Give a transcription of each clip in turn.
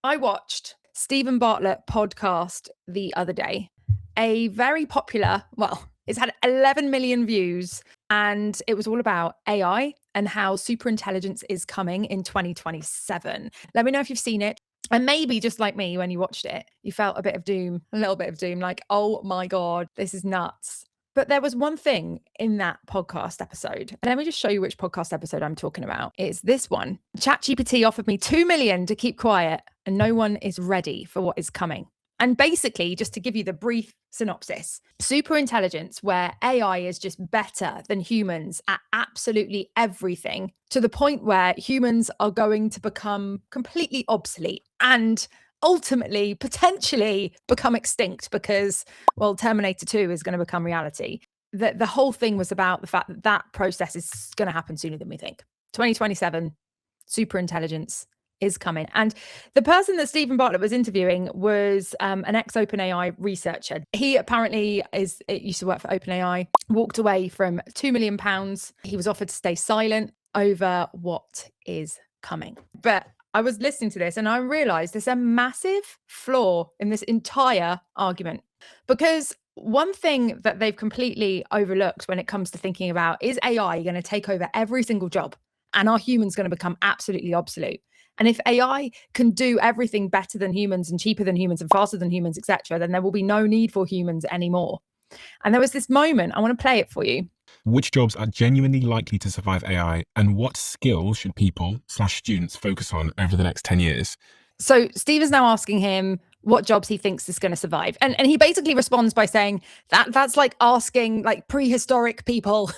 I watched Steven Bartlett podcast the other day. A very popular, it's had 11 million views, and it was all about AI and how superintelligence is coming in 2027. Let me know if you've seen it. And maybe just like me, when you watched it, you felt a little bit of doom, like, oh my God, this is nuts. But there was one thing in that podcast episode. Let me just show you which podcast episode I'm talking about. It's this one. ChatGPT offered me 2 million to keep quiet, and no one is ready for what is coming. And basically, just to give you the brief synopsis, superintelligence, where AI is just better than humans at absolutely everything, to the point where humans are going to become completely obsolete and ultimately potentially become extinct because, Terminator 2 is going to become reality. The whole thing was about the fact that that process is going to happen sooner than we think. 2027, superintelligence is coming. And the person that Steven Bartlett was interviewing was an ex-OpenAI researcher. He apparently used to work for OpenAI, walked away from £2 million. He was offered to stay silent over what is coming. But I was listening to this and I realized there's a massive flaw in this entire argument, because one thing that they've completely overlooked when it comes to thinking about, is AI going to take over every single job and are humans going to become absolutely obsolete? And if AI can do everything better than humans and cheaper than humans and faster than humans, etc., then there will be no need for humans anymore. And there was this moment, I want to play it for you. Which jobs are genuinely likely to survive AI, and what skills should people/students focus on over the next 10 years? So Steve is now asking him what jobs he thinks is going to survive. And he basically responds by saying that's like asking like prehistoric people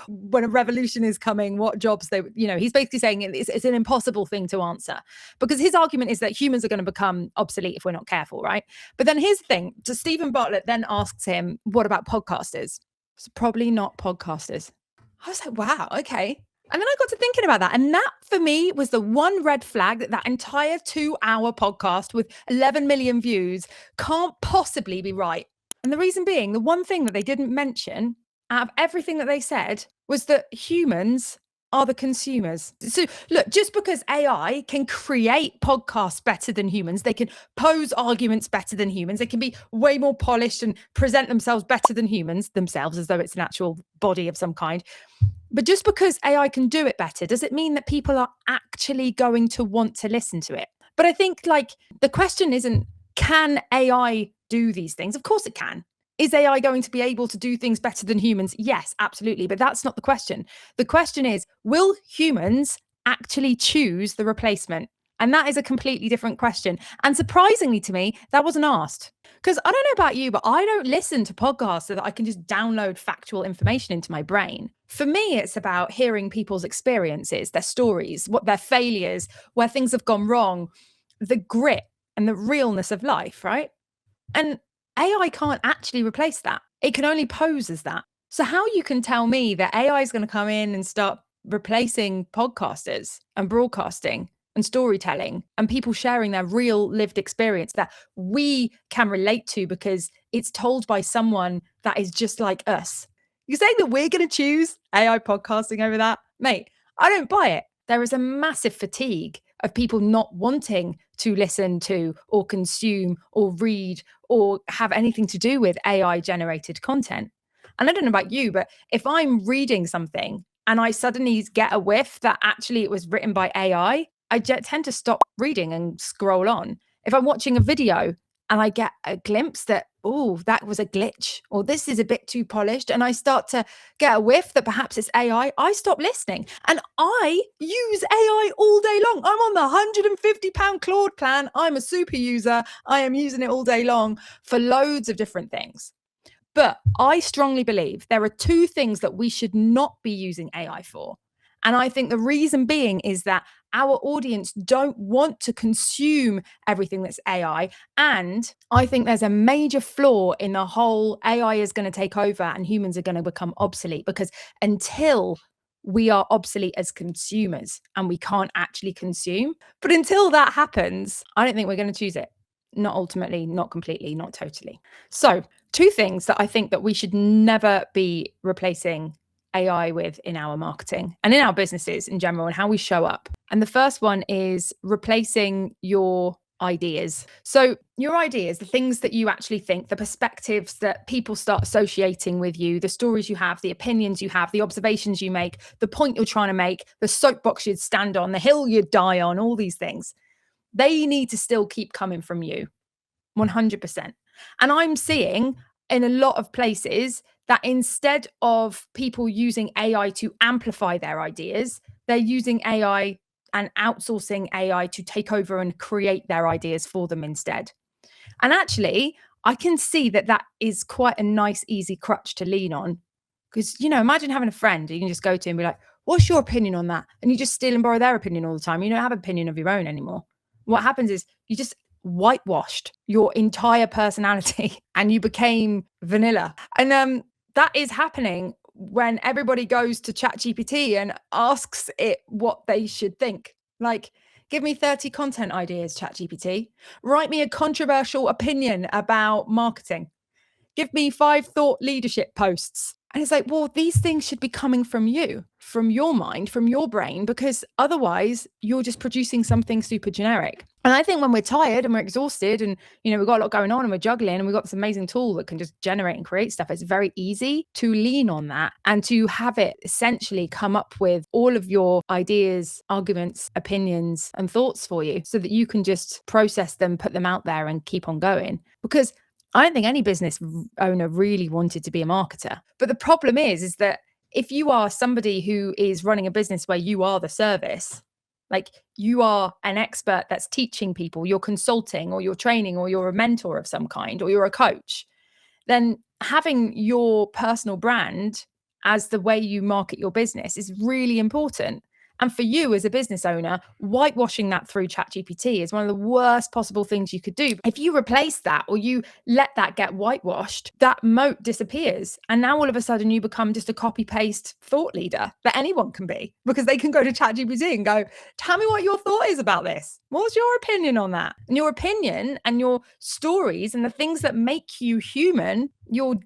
when a revolution is coming, what jobs he's basically saying it's an impossible thing to answer, because his argument is that humans are going to become obsolete if we're not careful, right? But then here's the thing. So Steven Bartlett then asks him, what about podcasters? It's probably not podcasters. I was like, wow, okay. And then I got to thinking about that. And that, for me, was the one red flag that entire 2-hour podcast with 11 million views can't possibly be right. And the reason being, the one thing that they didn't mention out of everything that they said was that humans are the consumers. So look, just because AI can create podcasts better than humans, they can pose arguments better than humans, they can be way more polished and present themselves better than humans themselves, as though it's an actual body of some kind. But just because AI can do it better, does it mean that people are actually going to want to listen to it? But I think the question isn't, can AI do these things? Of course it can. Is AI going to be able to do things better than humans? Yes, absolutely. But that's not the question. The question is, will humans actually choose the replacement? And that is a completely different question. And surprisingly to me, that wasn't asked. Because I don't know about you, but I don't listen to podcasts so that I can just download factual information into my brain. For me, it's about hearing people's experiences, their stories, what their failures, where things have gone wrong, the grit and the realness of life, right? And AI can't actually replace that. It can only pose as that. So how you can tell me that AI is going to come in and start replacing podcasters and broadcasting and storytelling and people sharing their real lived experience that we can relate to because it's told by someone that is just like us? You're saying that we're going to choose AI podcasting over that? Mate, I don't buy it. There is a massive fatigue of people not wanting to listen to or consume or read or have anything to do with AI generated content. And I don't know about you, but if I'm reading something and I suddenly get a whiff that actually it was written by AI, I tend to stop reading and scroll on. If I'm watching a video and I get a glimpse that, oh, that was a glitch, or this is a bit too polished, and I start to get a whiff that perhaps it's AI, I stop listening. And I use AI all day long. I'm on the £150 Claude plan. I'm a super user. I am using it all day long for loads of different things. But I strongly believe there are two things that we should not be using AI for. And I think the reason being is that our audience don't want to consume everything that's AI. And I think there's a major flaw in the whole AI is going to take over and humans are going to become obsolete, because until we are obsolete as consumers and we can't actually consume, but until that happens, I don't think we're going to choose it. Not ultimately, not completely, not totally. So 2 things that I think that we should never be replacing AI with in our marketing and in our businesses in general and how we show up. And the first one is replacing your ideas. So your ideas, the things that you actually think, the perspectives that people start associating with you, the stories you have, the opinions you have, the observations you make, the point you're trying to make, the soapbox you'd stand on, the hill you'd die on, all these things, they need to still keep coming from you 100%. And I'm seeing in a lot of places that instead of people using AI to amplify their ideas, they're using AI and outsourcing AI to take over and create their ideas for them instead. And actually, I can see that that is quite a nice, easy crutch to lean on. Because, imagine having a friend you can just go to and be like, what's your opinion on that? And you just steal and borrow their opinion all the time. You don't have an opinion of your own anymore. What happens is you just whitewashed your entire personality and you became vanilla. And that is happening when everybody goes to ChatGPT and asks it what they should think. Like, give me 30 content ideas, ChatGPT. Write me a controversial opinion about marketing. Give me 5 thought leadership posts. And it's like, well, these things should be coming from you, from your mind, from your brain, because otherwise you're just producing something super generic. And I think when we're tired and we're exhausted and, we've got a lot going on and we're juggling and we've got this amazing tool that can just generate and create stuff, it's very easy to lean on that and to have it essentially come up with all of your ideas, arguments, opinions, and thoughts for you so that you can just process them, put them out there and keep on going. Because I don't think any business owner really wanted to be a marketer. But the problem is that if you are somebody who is running a business where you are the service, like you are an expert that's teaching people, you're consulting or you're training or you're a mentor of some kind or you're a coach, then having your personal brand as the way you market your business is really important. And for you as a business owner, whitewashing that through ChatGPT is one of the worst possible things you could do. If you replace that or you let that get whitewashed, that moat disappears. And now all of a sudden you become just a copy paste thought leader that anyone can be, because they can go to ChatGPT and go, tell me what your thought is about this. What's your opinion on that? And your opinion and your stories and the things that make you human, your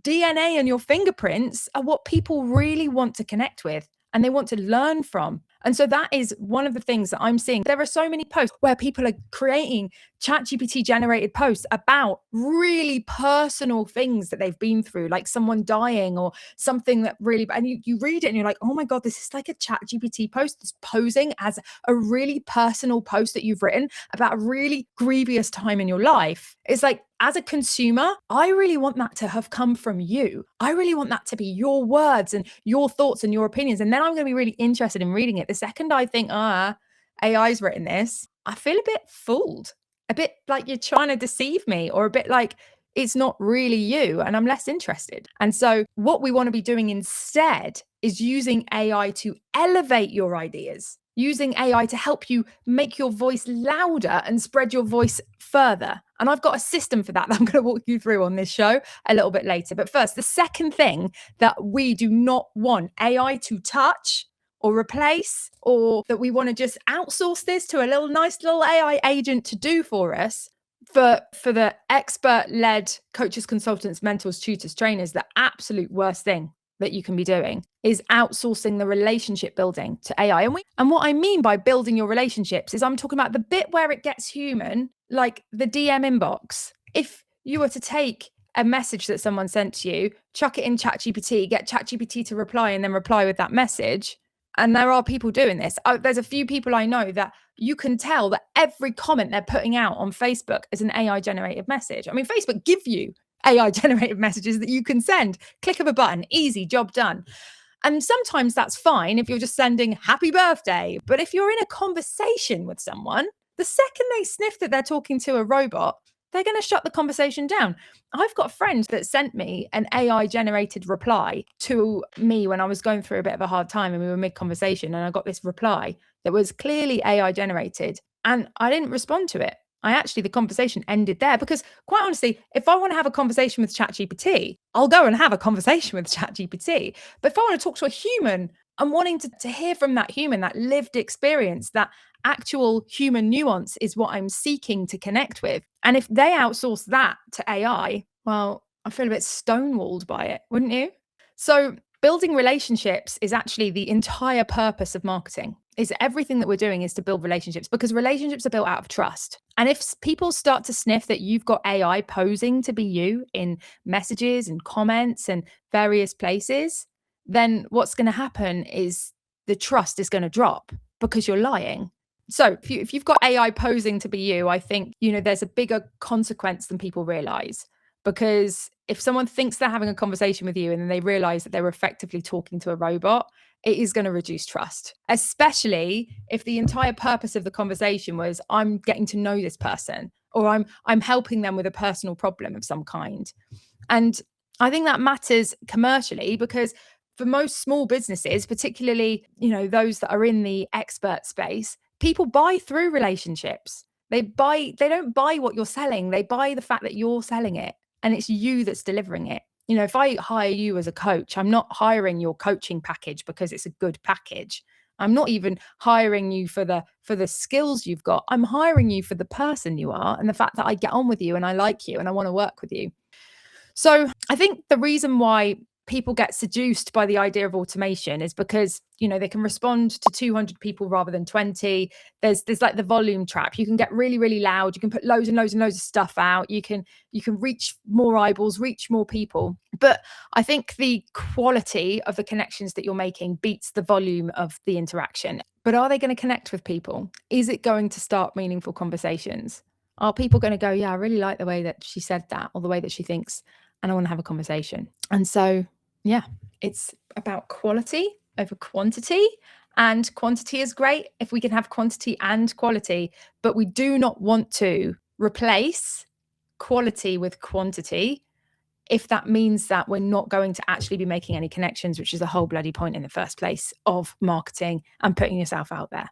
DNA and your fingerprints are what people really want to connect with and they want to learn from. And so that is one of the things that I'm seeing. There are so many posts where people are creating ChatGPT generated posts about really personal things that they've been through, like someone dying or something that really, and you read it and you're like, oh my God, this is like a ChatGPT post. It's posing as a really personal post that you've written about a really grievous time in your life. It's like, as a consumer, I really want that to have come from you. I really want that to be your words and your thoughts and your opinions. And then I'm going to be really interested in reading it. The second I think, AI's written this, I feel a bit fooled, a bit like you're trying to deceive me, or a bit like it's not really you, and I'm less interested. And so what we want to be doing instead is using AI to elevate your ideas, using AI to help you make your voice louder and spread your voice further. And I've got a system for that I'm going to walk you through on this show a little bit later. But first, the second thing that we do not want AI to touch or replace, or that we want to just outsource this to a nice little AI agent to do for us, for the expert-led coaches, consultants, mentors, tutors, trainers, the absolute worst thing that you can be doing is outsourcing the relationship building to AI. And what I mean by building your relationships is I'm talking about the bit where it gets human, like the DM inbox. If you were to take a message that someone sent to you, chuck it in ChatGPT, get ChatGPT to reply, and then reply with that message. And there are people doing this. There's a few people I know that you can tell that every comment they're putting out on Facebook is an AI generated message. I mean, Facebook give you AI generated messages that you can send. Click of a button, easy, job done. And sometimes that's fine if you're just sending happy birthday. But if you're in a conversation with someone, the second they sniff that they're talking to a robot, they're going to shut the conversation down. I've got a friend that sent me an AI generated reply to me when I was going through a bit of a hard time and we were mid conversation, and I got this reply that was clearly AI generated, and I didn't respond to it. The conversation ended there, because quite honestly, if I want to have a conversation with ChatGPT, I'll go and have a conversation with ChatGPT. But if I want to talk to a human, I'm wanting to hear from that human, that lived experience, that actual human nuance is what I'm seeking to connect with. And if they outsource that to AI, well, I feel a bit stonewalled by it, wouldn't you? So Building relationships is actually the entire purpose of marketing. Is everything that we're doing is to build relationships, because relationships are built out of trust. And if people start to sniff that you've got AI posing to be you in messages and comments and various places, then what's going to happen is the trust is going to drop because you're lying. So if you've got AI posing to be you, I think, there's a bigger consequence than people realize. Because if someone thinks they're having a conversation with you and then they realize that they're effectively talking to a robot, it is going to reduce trust, especially if the entire purpose of the conversation was I'm getting to know this person, or I'm helping them with a personal problem of some kind. And I think that matters commercially, because for most small businesses, particularly, those that are in the expert space, people buy through relationships. They don't buy what you're selling. They buy the fact that you're selling it and it's you that's delivering it. If I hire you as a coach, I'm not hiring your coaching package because it's a good package. I'm not even hiring you for the skills you've got. I'm hiring you for the person you are and the fact that I get on with you and I like you and I want to work with you. So I think the reason why people get seduced by the idea of automation is because, they can respond to 200 people rather than 20. There's like the volume trap. You can get really, really loud. You can put loads and loads and loads of stuff out. You can reach more eyeballs, reach more people. But I think the quality of the connections that you're making beats the volume of the interaction. But are they going to connect with people? Is it going to start meaningful conversations? Are people going to go, yeah, I really like the way that she said that, or the way that she thinks, and I want to have a conversation? And so, yeah, it's about quality over quantity. And quantity is great if we can have quantity and quality, but we do not want to replace quality with quantity if that means that we're not going to actually be making any connections, which is the whole bloody point in the first place of marketing and putting yourself out there.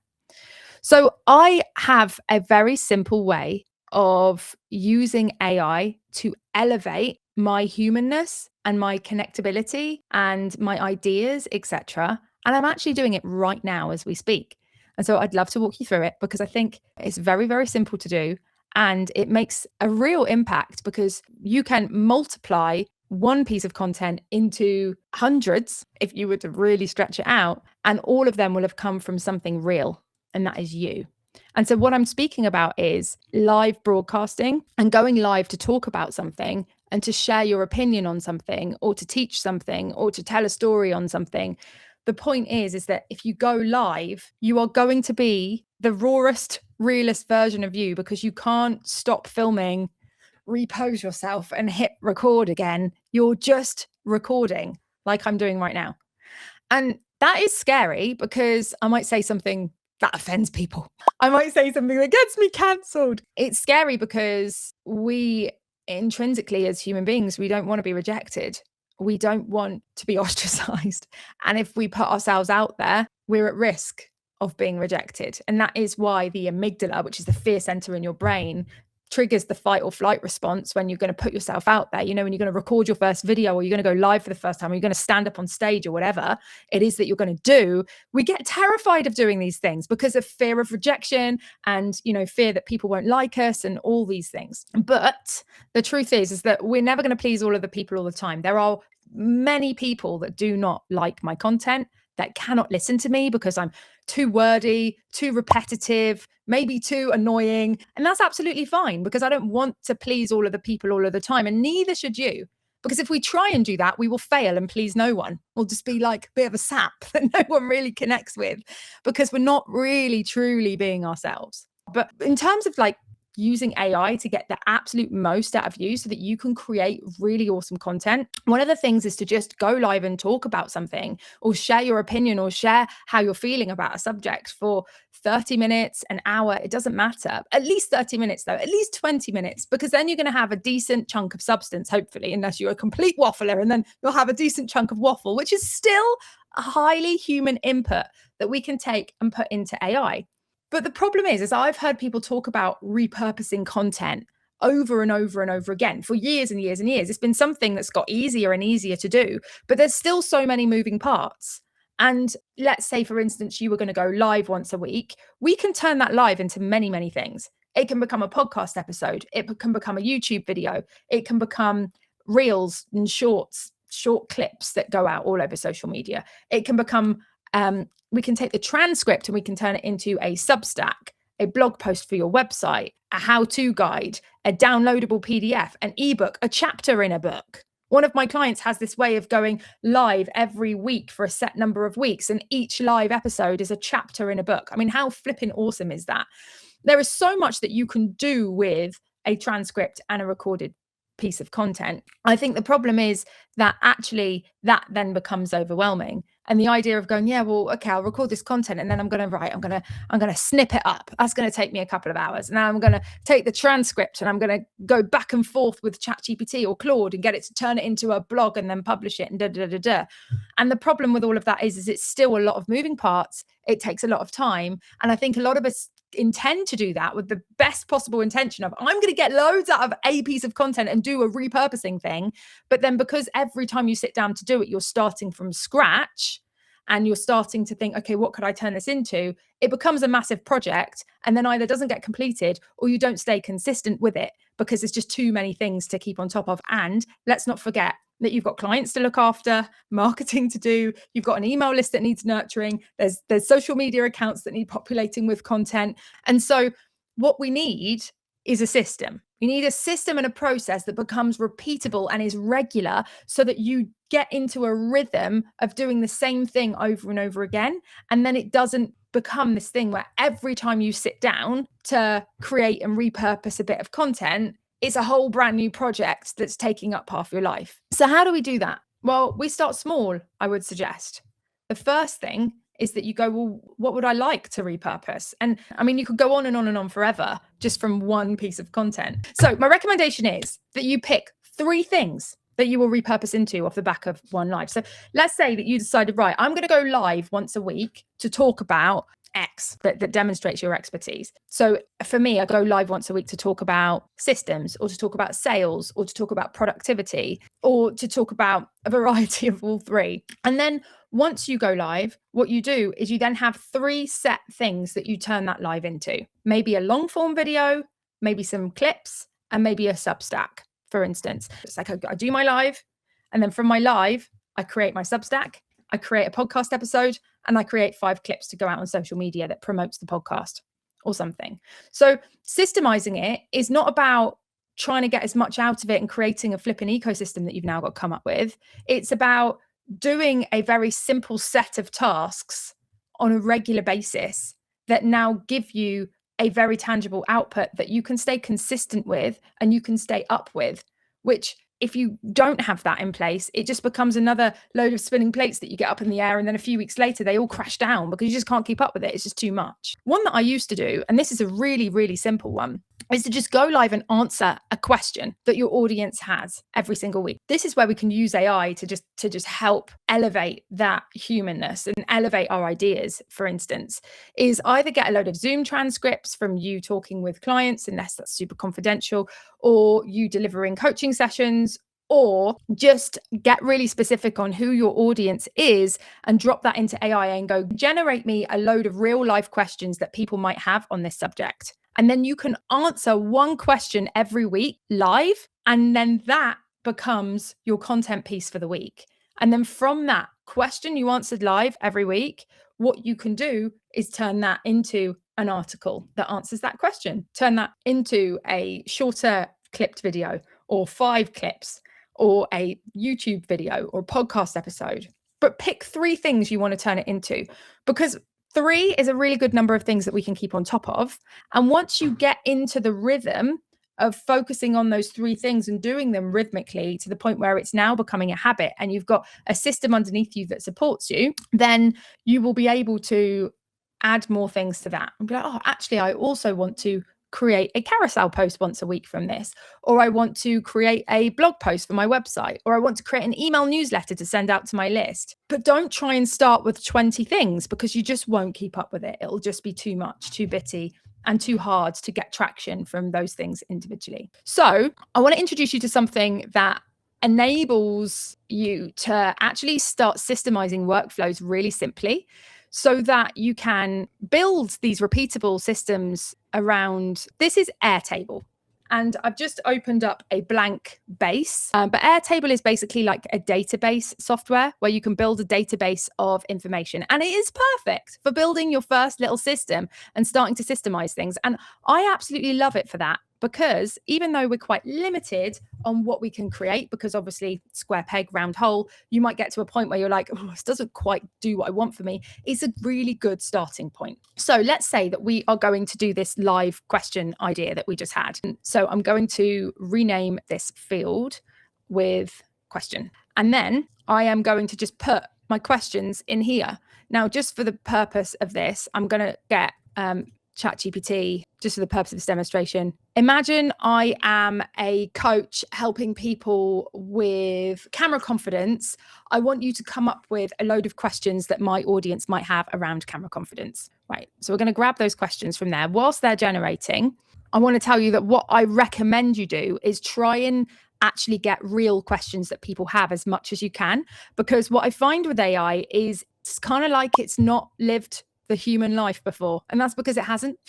So I have a very simple way of using AI to elevate my humanness and my connectability and my ideas, etc. And I'm actually doing it right now as we speak. And so I'd love to walk you through it, because I think it's very, very simple to do. And it makes a real impact, because you can multiply one piece of content into hundreds if you were to really stretch it out. And all of them will have come from something real. And that is you. And so what I'm speaking about is live broadcasting and going live to talk about something and to share your opinion on something, or to teach something, or to tell a story on something. The point is that if you go live, you are going to be the rawest, realest version of you, because you can't stop filming, repose yourself and hit record again. You're just recording like I'm doing right now. And that is scary, because I might say something that offends people. I might say something that gets me cancelled. It's scary because we intrinsically, as human beings, we don't want to be rejected. We don't want to be ostracized. And if we put ourselves out there, we're at risk of being rejected. And that is why the amygdala, which is the fear center in your brain, triggers the fight or flight response when you're going to put yourself out there. When you're going to record your first video, or you're going to go live for the first time, or you're going to stand up on stage, or whatever it is that you're going to do, we get terrified of doing these things because of fear of rejection and, fear that people won't like us and all these things. But the truth is that we're never going to please all of the people all the time. There are many people that do not like my content, that cannot listen to me because I'm too wordy, too repetitive, maybe too annoying. And that's absolutely fine, because I don't want to please all of the people all of the time. And neither should you. Because if we try and do that, we will fail and please no one. We'll just be like a bit of a sap that no one really connects with, because we're not really truly being ourselves. But in terms of using AI to get the absolute most out of you so that you can create really awesome content, one of the things is to just go live and talk about something, or share your opinion, or share how you're feeling about a subject for 30 minutes, an hour, it doesn't matter. At least 30 minutes though, at least 20 minutes, because then you're going to have a decent chunk of substance, hopefully, unless you're a complete waffler, and then you'll have a decent chunk of waffle, which is still a highly human input that we can take and put into AI. But the problem is I've heard people talk about repurposing content over and over and over again for years and years and years. It's been something that's got easier and easier to do, but there's still so many moving parts. And let's say, for instance, you were going to go live once a week. We can turn that live into many, many things. It can become a podcast episode. It can become a YouTube video. It can become reels and shorts, short clips that go out all over social media. It can become, we can take the transcript and we can turn it into a Substack, a blog post for your website, a how-to guide, a downloadable PDF, an ebook, a chapter in a book. One of my clients has this way of going live every week for a set number of weeks, and each live episode is a chapter in a book. I mean, how flipping awesome is that? There is so much that you can do with a transcript and a recorded piece of content. I think the problem is that actually that then becomes overwhelming. And the idea of going, yeah, well, okay, I'll record this content and then I'm going to snip it up. That's going to take me a couple of hours. And now I'm going to take the transcript and I'm going to go back and forth with ChatGPT or Claude and get it to turn it into a blog and then publish it and da, da, da, da. And the problem with all of that is it's still a lot of moving parts. It takes a lot of time. And I think a lot of us intend to do that with the best possible intention of, I'm going to get loads out of a piece of content and do a repurposing thing. But then because every time you sit down to do it, you're starting from scratch and you're starting to think, okay, what could I turn this into? It becomes a massive project and then either doesn't get completed or you don't stay consistent with it because there's just too many things to keep on top of. And let's not forget that you've got clients to look after, marketing to do, you've got an email list that needs nurturing, there's social media accounts that need populating with content. And so what we need is a system. You need a system and a process that becomes repeatable and is regular so that you get into a rhythm of doing the same thing over and over again. And then it doesn't become this thing where every time you sit down to create and repurpose a bit of content, it's a whole brand new project that's taking up half your life. So how do we do that? Well, we start small, I would suggest. The first thing is that you go, well, what would I like to repurpose? And I mean, you could go on and on and on forever just from one piece of content. So my recommendation is that you pick 3 things that you will repurpose into off the back of one live. So let's say that you decided, right, I'm going to go live once a week to talk about X that demonstrates your expertise. So for me, I go live once a week to talk about systems or to talk about sales or to talk about productivity or to talk about a variety of all 3. And then once you go live, what you do is you then have 3 set things that you turn that live into. Maybe a long form video, maybe some clips, and maybe a Substack, for instance. It's like I do my live, and then from my live, I create my Substack, I create a podcast episode, and I create 5 clips to go out on social media that promotes the podcast or something. So systemizing it is not about trying to get as much out of it and creating a flipping ecosystem that you've now got to come up with. It's about doing a very simple set of tasks on a regular basis that now give you a very tangible output that you can stay consistent with and you can stay up with, which if you don't have that in place, it just becomes another load of spinning plates that you get up in the air. And then a few weeks later, they all crash down because you just can't keep up with it. It's just too much. One that I used to do, and this is a really, really simple one, is to just go live and answer a question that your audience has every single week. This is where we can use AI to just help elevate that humanness and elevate our ideas. For instance, is either get a load of Zoom transcripts from you talking with clients, unless that's super confidential, or you delivering coaching sessions, or just get really specific on who your audience is and drop that into AI and go, generate me a load of real life questions that people might have on this subject. And then you can answer one question every week live. And then that becomes your content piece for the week. And then from that question you answered live every week, what you can do is turn that into an article that answers that question. Turn that into a shorter clipped video or 5 clips or a YouTube video or podcast episode. But pick 3 things you want to turn it into, because 3 is a really good number of things that we can keep on top of. And once you get into the rhythm of focusing on those 3 things and doing them rhythmically to the point where it's now becoming a habit and you've got a system underneath you that supports you, then you will be able to add more things to that and be like, oh, actually, I also want to create a carousel post once a week from this, or I want to create a blog post for my website, or I want to create an email newsletter to send out to my list. But don't try and start with 20 things because you just won't keep up with it. It'll just be too much, too bitty, and too hard to get traction from those things individually. So I want to introduce you to something that enables you to actually start systemizing workflows really simply, so that you can build these repeatable systems around. This is Airtable. and I've just opened up a blank base. But Airtable is basically like a database software where you can build a database of information. And it is perfect for building your first little system and starting to systemize things. And I absolutely love it for that, because even though we're quite limited on what we can create, because obviously square peg, round hole, you might get to a point where you're like, oh, this doesn't quite do what I want for me. It's a really good starting point. So let's say that we are going to do this live question idea that we just had. So I'm going to rename this field with question. And then I am going to just put my questions in here. Now, just for the purpose of this, I'm going to get ChatGPT, just for the purpose of this demonstration. Imagine I am a coach helping people with camera confidence. I want you to come up with a load of questions that my audience might have around camera confidence. Right. So we're going to grab those questions from there. Whilst they're generating, I want to tell you that what I recommend you do is try and actually get real questions that people have as much as you can, because what I find with AI is it's kind of like it's not lived the human life before, and that's because it hasn't.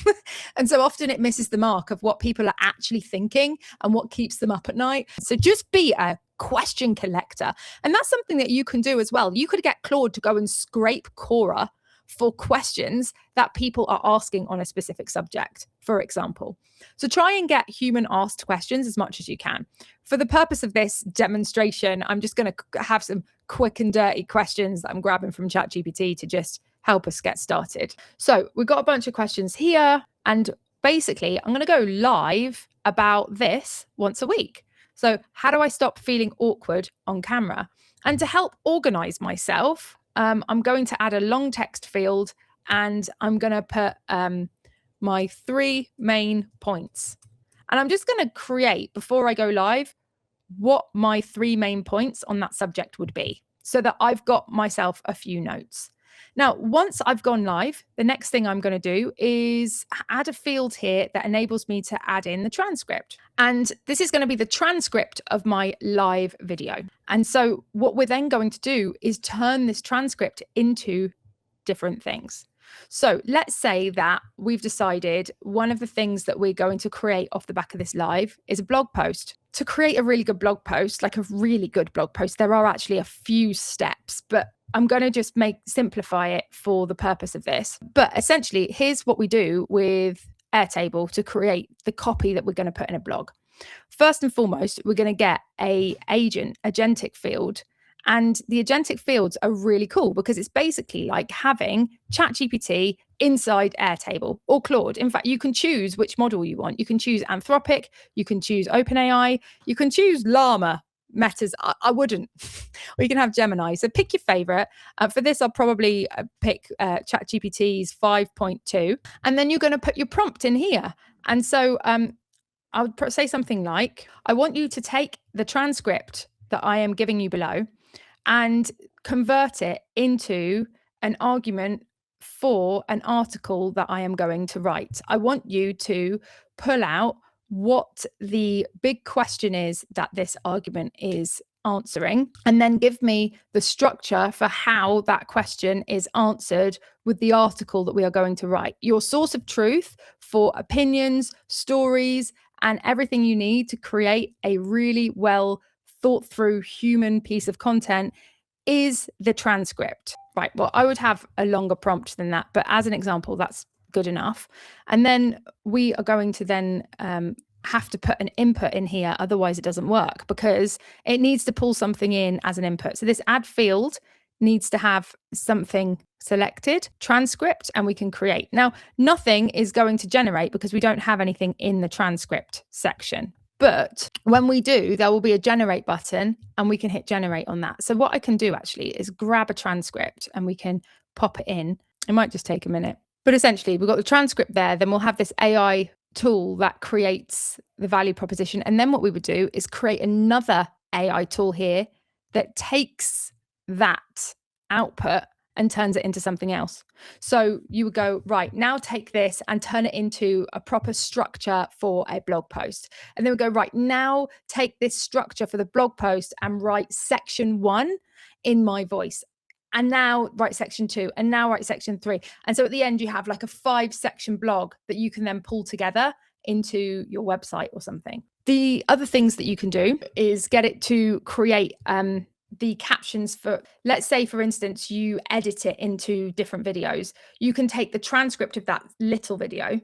And so often it misses the mark of what people are actually thinking and what keeps them up at night. So just be a question collector, and that's something that you can do as well. You could get Claude to go and scrape Quora for questions that people are asking on a specific subject, for example. So try and get human asked questions as much as you can. For the purpose of this demonstration, I'm just going to have some quick and dirty questions that I'm grabbing from ChatGPT to just help us get started. So we've got a bunch of questions here, and basically I'm going to go live about this once a week. So how do I stop feeling awkward on camera? And to help organize myself, I'm going to add a long text field, and I'm going to put my 3 main points. And I'm just going to create, before I go live, what my 3 main points on that subject would be, so that I've got myself a few notes. Now, once I've gone live, the next thing I'm going to do is add a field here that enables me to add in the transcript. And this is going to be the transcript of my live video. And so what we're then going to do is turn this transcript into different things. So let's say that we've decided one of the things that we're going to create off the back of this live is a blog post. To create a really good blog post, like a really good blog post, there are actually a few steps, but I'm going to just simplify it for the purpose of this. But essentially, here's what we do with Airtable to create the copy that we're going to put in a blog. First and foremost, we're going to get a agentic field. And the agentic fields are really cool because it's basically like having ChatGPT inside Airtable or Claude. In fact, you can choose which model you want. You can choose Anthropic, you can choose OpenAI, you can choose Llama. Meta's, I wouldn't. Or you can have Gemini. So pick your favorite. For this, I'll probably pick ChatGPT's 5.2. And then you're going to put your prompt in here. And so I would say something like, I want you to take the transcript that I am giving you below and convert it into an argument for an article that I am going to write. I want you to pull out what the big question is that this argument is answering, and then give me the structure for how that question is answered with the article that we are going to write. Your source of truth for opinions, stories, and everything you need to create a really well thought through human piece of content is the transcript. Right. Well, I would have a longer prompt than that, but as an example, that's good enough. And then we are going to then have to put an input in here. Otherwise, it doesn't work because it needs to pull something in as an input. So this add field needs to have something selected, transcript, and we can create. Now, nothing is going to generate because we don't have anything in the transcript section. But when we do, there will be a generate button and we can hit generate on that. So what I can do actually is grab a transcript and we can pop it in. It might just take a minute. But essentially, we've got the transcript there. Then we'll have this AI tool that creates the value proposition. And then what we would do is create another AI tool here that takes that output and turns it into something else. So you would go, right, now take this and turn it into a proper structure for a blog post. And then we go, right, now take this structure for the blog post and write section 1 in my voice. And now write section 2, and now write section 3. And so at the end, you have like a 5-section blog that you can then pull together into your website or something. The other things that you can do is get it to create the captions for, let's say, for instance, you edit it into different videos. You can take the transcript of that little video,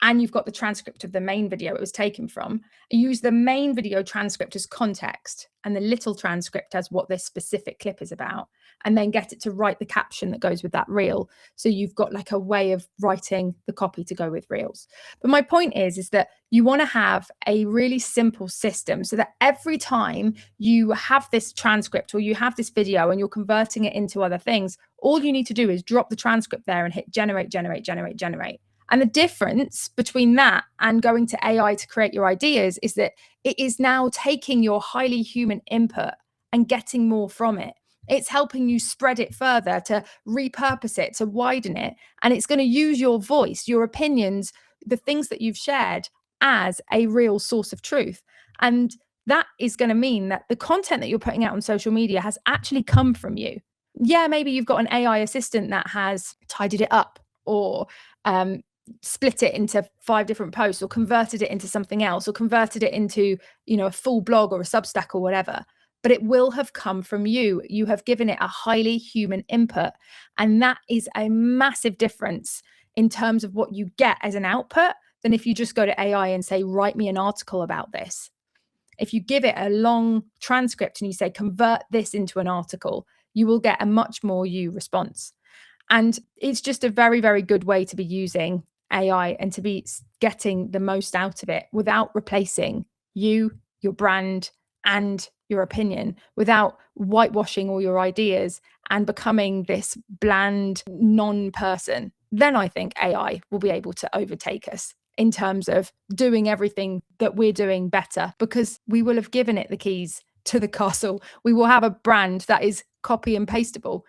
and you've got the transcript of the main video it was taken from, use the main video transcript as context and the little transcript as what this specific clip is about, and then get it to write the caption that goes with that reel. So you've got like a way of writing the copy to go with reels. But my point is that you want to have a really simple system so that every time you have this transcript or you have this video and you're converting it into other things, all you need to do is drop the transcript there and hit generate, generate, generate, generate. And the difference between that and going to AI to create your ideas is that it is now taking your highly human input and getting more from it. It's helping you spread it further, to repurpose it, to widen it. And it's going to use your voice, your opinions, the things that you've shared as a real source of truth. And that is going to mean that the content that you're putting out on social media has actually come from you. Yeah, maybe you've got an AI assistant that has tidied it up or split it into 5 different posts or converted it into something else or converted it into, a full blog or a Substack or whatever. But it will have come from you. You have given it a highly human input. And that is a massive difference in terms of what you get as an output than if you just go to AI and say, write me an article about this. If you give it a long transcript and you say, convert this into an article, you will get a much more you response. And it's just a very, very good way to be using AI and to be getting the most out of it without replacing you, your brand, and your opinion, without whitewashing all your ideas and becoming this bland non-person. Then I think AI will be able to overtake us in terms of doing everything that we're doing better, because we will have given it the keys to the castle. We will have a brand that is copy and pasteable.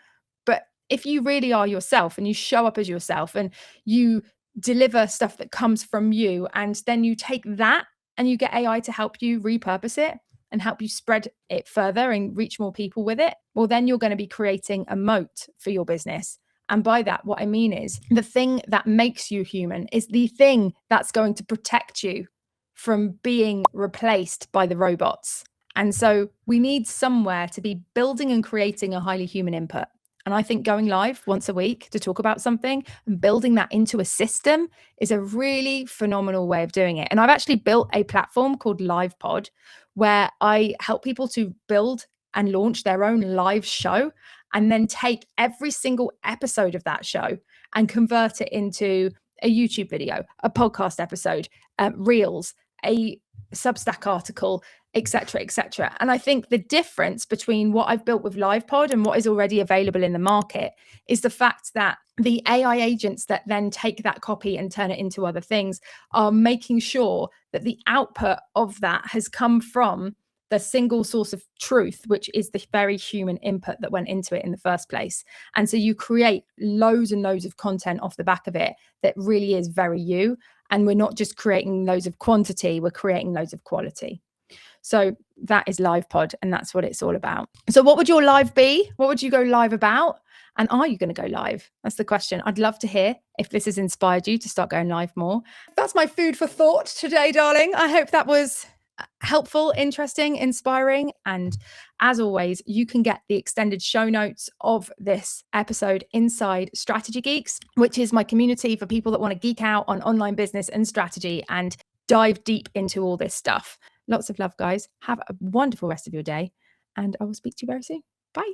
But if you really are yourself and you show up as yourself and you deliver stuff that comes from you, and then you take that and you get AI to help you repurpose it and help you spread it further and reach more people with it, well, then you're going to be creating a moat for your business. And by that, what I mean is the thing that makes you human is the thing that's going to protect you from being replaced by the robots. And so we need somewhere to be building and creating a highly human input. And I think going live once a week to talk about something and building that into a system is a really phenomenal way of doing it. And I've actually built a platform called LivePod where I help people to build and launch their own live show and then take every single episode of that show and convert it into a YouTube video, a podcast episode, reels, a Substack article, etc., etc. And I think the difference between what I've built with LivePod and what is already available in the market is the fact that the AI agents that then take that copy and turn it into other things are making sure that the output of that has come from the single source of truth, which is the very human input that went into it in the first place. And so you create loads and loads of content off the back of it that really is very you. And we're not just creating loads of quantity, we're creating loads of quality. So that is LivePod, and that's what it's all about. So what would your live be? What would you go live about? And are you going to go live? That's the question. I'd love to hear if this has inspired you to start going live more. That's my food for thought today, darling. I hope that was helpful, interesting, inspiring. And as always, you can get the extended show notes of this episode inside Strategy Geeks, which is my community for people that want to geek out on online business and strategy and dive deep into all this stuff. Lots of love, guys. Have a wonderful rest of your day, and I will speak to you very soon. Bye.